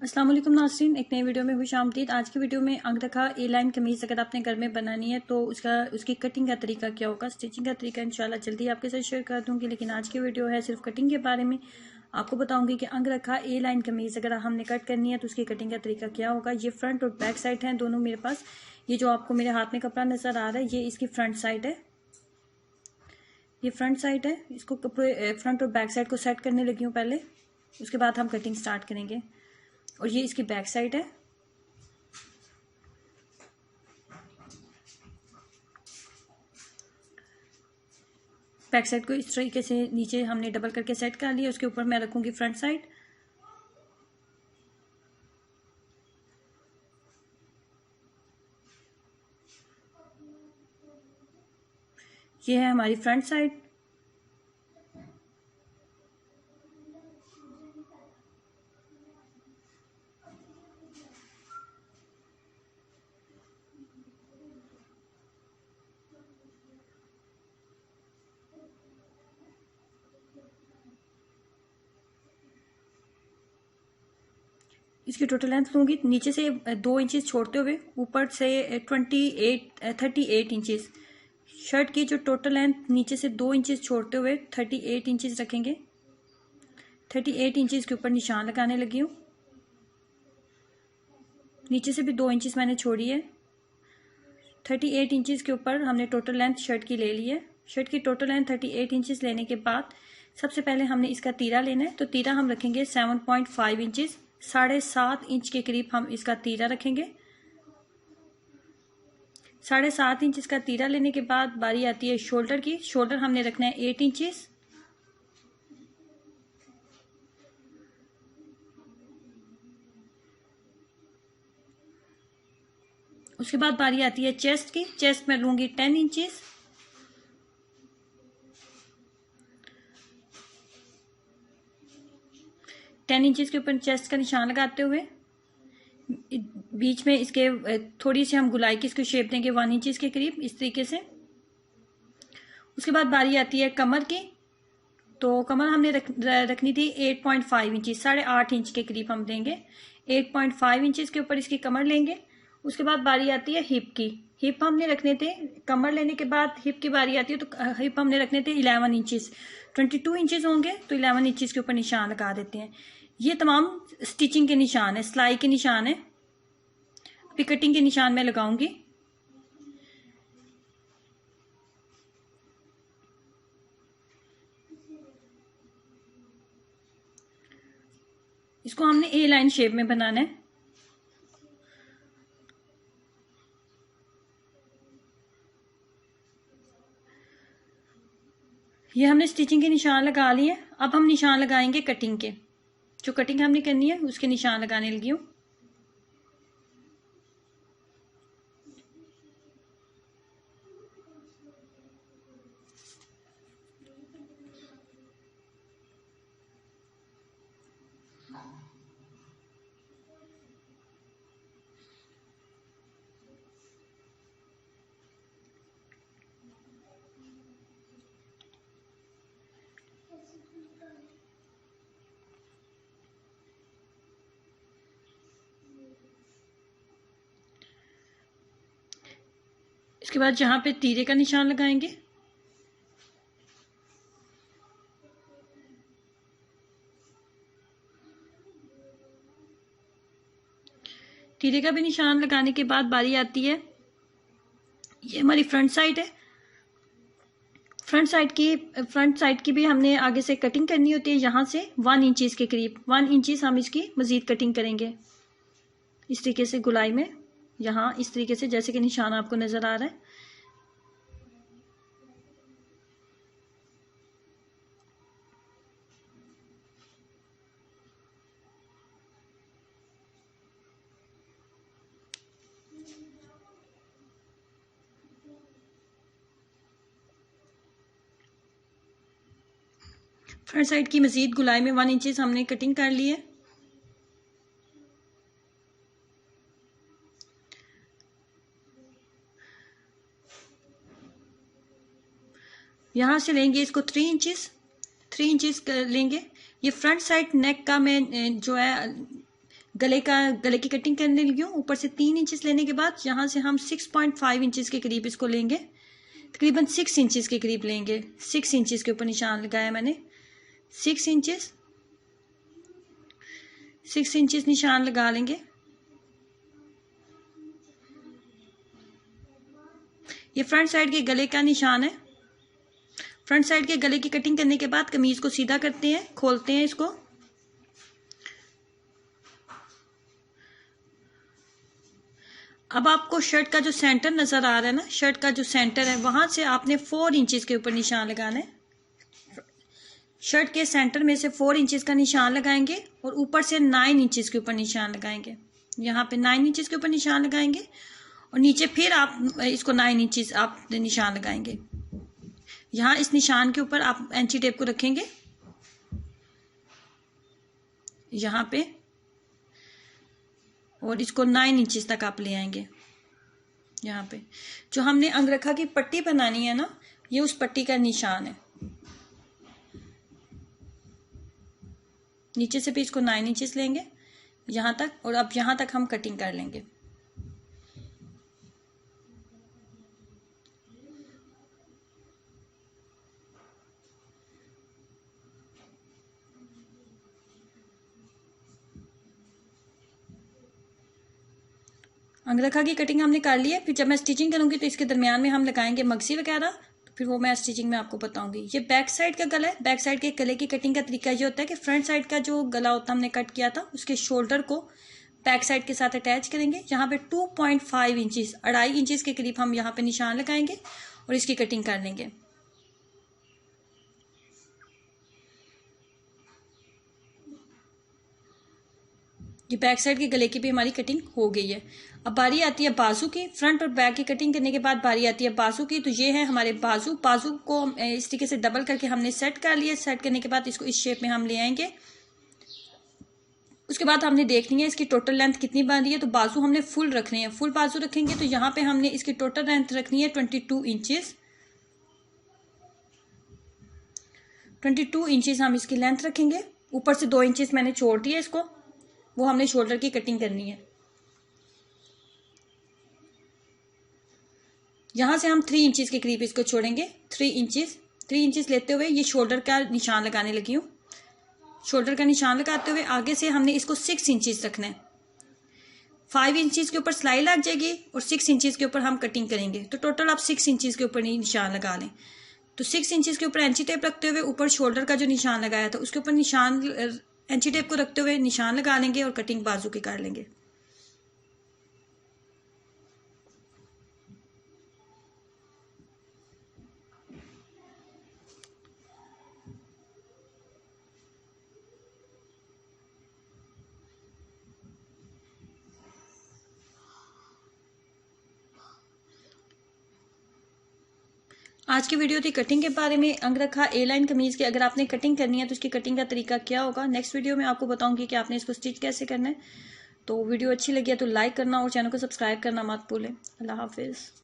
अस्सलाम वालेकुम नाज़रीन, एक नई वीडियो में खुश आमदीद। आज की वीडियो में अंग रखा ए लाइन कमीज़ अगर आपने घर में बनानी है तो उसकी कटिंग का तरीका क्या होगा, स्टिचिंग का तरीका इंशाल्लाह जल्दी आपके साथ शेयर कर दूंगी। लेकिन आज की वीडियो है सिर्फ कटिंग के बारे में। आपको बताऊंगी कि अंग रखा ए लाइन कमीज़ अगर हमने कट करनी है तो उसकी कटिंग का तरीका क्या होगा। ये फ्रंट और बैक साइड है दोनों मेरे पास। ये जो आपको मेरे हाथ में कपड़ा नज़र आ रहा है ये इसकी फ्रंट साइड है, ये फ्रंट साइड है। इसको फ्रंट और बैक साइड को सेट करने लगी हूँ पहले, उसके बाद हम कटिंग स्टार्ट करेंगे। और ये इसकी बैक साइड है। बैक साइड को इस तरीके से नीचे हमने डबल करके सेट कर लिया। उसके ऊपर मैं रखूंगी फ्रंट साइड। ये है हमारी फ्रंट साइड। इसकी टोटल लेंथ लूंगी नीचे से 2 इंचेस छोड़ते हुए, ऊपर से 38 इंचेस। शर्ट की जो टोटल लेंथ नीचे से 2 इंचेस छोड़ते हुए 38 इंचेस रखेंगे। 38 इंचेस के ऊपर निशान लगाने लगी हूँ। नीचे से भी 2 इंचेस मैंने छोड़ी है। 38 इंचेस के ऊपर हमने टोटल लेंथ शर्ट की ले ली है। शर्ट की टोटल लेंथ 38 इंचेस लेने के बाद सबसे पहले हमने इसका तीरा लेना है। तो तीरा हम रखेंगे 7.5 इंचेस, 7.5 इंच के करीब हम इसका तीरा रखेंगे। 7.5 इंच इसका तीरा लेने के बाद बारी आती है शोल्डर की। शोल्डर हमने रखना है 8 इंचेस। उसके बाद बारी आती है चेस्ट की। चेस्ट में लूंगी 10 इंचेस। के ऊपर चेस्ट का निशान लगाते हुए बीच में इसके थोड़ी सी हम गुलाई की इसको शेप देंगे 1 इंच के करीब, इस तरीके से। उसके बाद बारी आती है कमर की। तो कमर हमने रखनी थी 8.5 इंच, 8.5 इंच के करीब हम देंगे। 8.5 इंच के ऊपर इसकी कमर लेंगे। उसके बाद बारी आती है हिप की। हिप हमने रखने थे, कमर लेने के बाद हिप की बारी आती है तो हिप हमने रखने थे 11 इंचेस। 22 इंचेस होंगे तो 11 इंचेस के ऊपर निशान लगा देते हैं। ये तमाम स्टिचिंग के निशान है, सिलाई के निशान है। अभी कटिंग के निशान मैं लगाऊंगी। इसको हमने ए लाइन शेप में बनाना है। ये हमने स्टिचिंग के निशान लगा लिए। अब हम निशान लगाएंगे कटिंग के। जो कटिंग हमने करनी है उसके निशान लगाने लगी हूँ। इसके बाद जहां पे तीरे का निशान लगाएंगे, तीरे का भी निशान लगाने के बाद बारी आती है, ये हमारी फ्रंट साइड है। फ्रंट साइड की भी हमने आगे से कटिंग करनी होती है। यहाँ से 1 इंचेस के करीब, 1 इंचेस हम इसकी मजीद कटिंग करेंगे इस तरीके से गुलाई में। यहाँ इस तरीके से जैसे कि निशान आपको नजर आ रहा है। फ्रंट साइड की मजीद गुलाई में 1 इंचेस हमने कटिंग कर ली है। यहां से लेंगे इसको 3 इंचेस लेंगे। ये फ्रंट साइड नेक का मैं जो है गले की कटिंग करने लगी हूँ। ऊपर से 3 इंचेस लेने के बाद यहाँ से हम 6.5 इंचेस के करीब इसको लेंगे, तकरीबन 6 इंचेस के करीब लेंगे। 6 इंचेस के ऊपर निशान लगाया मैंने, 6 इंचेस, 6 इंचेस निशान लगा लेंगे। ये फ्रंट साइड के गले का निशान है। फ्रंट साइड के गले की कटिंग करने के बाद कमीज को सीधा करते हैं, खोलते हैं इसको। अब आपको शर्ट का जो सेंटर नजर आ रहा है ना, शर्ट का जो सेंटर है वहां से आपने 4 इंचेस के ऊपर निशान लगाना है। शर्ट के सेंटर में से 4 इंचेस का निशान लगाएंगे और ऊपर से 9 इंचेस के ऊपर निशान लगाएंगे। यहाँ पे 9 इंचेस के ऊपर निशान लगाएंगे और नीचे फिर आप इसको 9 इंचेस आप निशान लगाएंगे। यहाँ इस निशान के ऊपर आप एंची टेप को रखेंगे यहाँ पे, और इसको 9 इंचेस तक आप ले आएंगे। यहाँ पे जो हमने अंगरखा की पट्टी बनानी है ना, ये उस पट्टी का निशान है। नीचे से भी इसको 9 इंचेस लेंगे यहाँ तक, और अब यहाँ तक हम कटिंग कर लेंगे। अंगरखा की कटिंग हमने कर ली है। फिर जब मैं स्टिचिंग करूंगी तो इसके दरमियान में हम लगाएंगे मगसी वगैरह, तो फिर वो मैं स्टिचिंग में आपको बताऊंगी। ये बैक साइड का गला है। बैक साइड के गले की कटिंग का तरीका ये होता है कि फ्रंट साइड का जो गला होता है हमने कट किया था, उसके शोल्डर को बैक साइड के साथ अटैच करेंगे। यहाँ पे 2.5 इंचेस, 2.5 इंचेस के करीब हम यहाँ पे निशान लगाएंगे और इसकी कटिंग कर लेंगे। ये बैक साइड के गले की भी हमारी कटिंग हो गई है। अब बारी आती है बाजू की। फ्रंट और बैक की कटिंग करने के बाद बारी आती है बाजू की। तो ये है हमारे बाजू। बाजू को इस तरीके से डबल करके हमने सेट कर लिया। सेट करने के बाद इसको इस शेप में हम ले आएंगे। उसके बाद हमने देखनी है इसकी टोटल लेंथ कितनी बन रही है। तो बाजू हमने फुल रखने हैं, फुल बाजू रखेंगे। तो यहाँ पे हमने इसकी टोटल लेंथ रखनी है 22 इंचेस। 22 इंचेस हम इसकी लेंथ रखेंगे। ऊपर से 2 इंचेस मैंने छोड़ दिया इसको, वो हमने शोल्डर की कटिंग करनी है। यहां से हम 3 इंचेस के करीब इसको छोड़ेंगे। 3 इंचेस लेते हुए ये शोल्डर का निशान लगाने लगी हूँ। शोल्डर का निशान लगाते हुए आगे से हमने इसको 6 इंचेस रखना है। 5 इंचेस के ऊपर सिलाई लग जाएगी और 6 इंचेस के ऊपर हम कटिंग करेंगे। तो टोटल आप 6 इंचेस के ऊपर निशान लगा लें। तो 6 इंचेस के ऊपर एंची टेप रखते हुए ऊपर शोल्डर का जो निशान लगाया था उसके ऊपर निशान, एंची टेप को रखते हुए निशान लगा लेंगे और कटिंग बाजू की कर लेंगे। आज की वीडियो थी कटिंग के बारे में। अंगरखा ए लाइन कमीज की अगर आपने कटिंग करनी है तो उसकी कटिंग का तरीका क्या होगा, नेक्स्ट वीडियो में आपको बताऊंगी कि आपने इसको स्टिच कैसे करना है। तो वीडियो अच्छी लगी है तो लाइक करना और चैनल को सब्सक्राइब करना मत भूलें। अल्लाह हाफिज़।